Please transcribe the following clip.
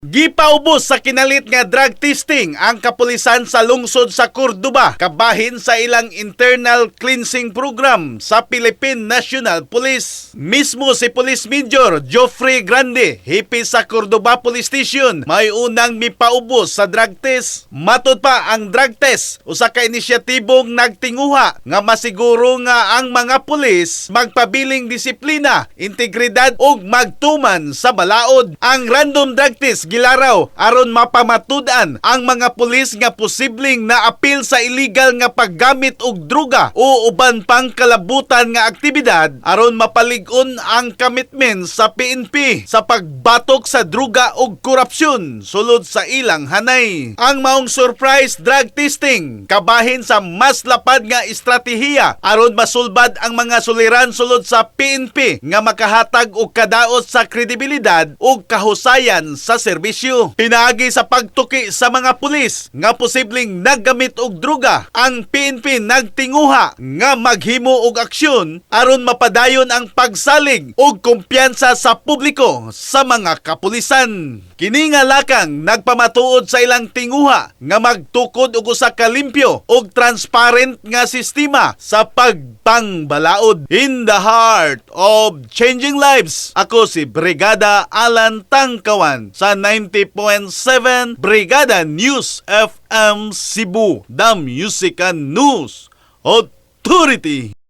Gipaubos sa kinalit nga drug testing ang kapulisan sa lungsod sa Cordoba kabahin sa ilang internal cleansing program sa Philippine National Police. Mismo si Police Major Geoffrey Grande, hipi sa Cordoba Police Station, may unang mipaubos sa drug test. Matod pa ang drug test, usa ka inisyatibong nagtinguha nga masiguro nga ang mga pulis magpabiling disiplina, integridad ug magtuman sa balaod. Ang random drug test gilaraw aron mapamatudan ang mga pulis nga posibleng naapil sa illegal nga paggamit og droga o uban pang kalabutan nga aktibidad aron mapalig-on ang commitment sa PNP sa pagbatok sa droga ug korupsyon sulod sa ilang hanay. Ang maong surprise drug testing kabahin sa mas lapad nga estratehiya aron masulbad ang mga suliran sulod sa PNP nga makahatag og kadaot sa kredibilidad ug kahusayan sa serbisyo. Pinaagi sa pagtuki sa mga pulis nga posibleng naggamit og droga, ang PNP nagtinguha nga maghimo og aksyon aron mapadayon ang pagsalig og kumpiyansa sa publiko sa mga kapulisan. Kini nga lakang nagpamatuod sa ilang tinguha nga magtukod og usa ka limpyo ug transparent nga sistema sa pagpangbalaod. In the heart of changing lives, ako si Brigada Alan Tangkawan sa 90.7 Brigada News FM Cebu, the Music and News Authority.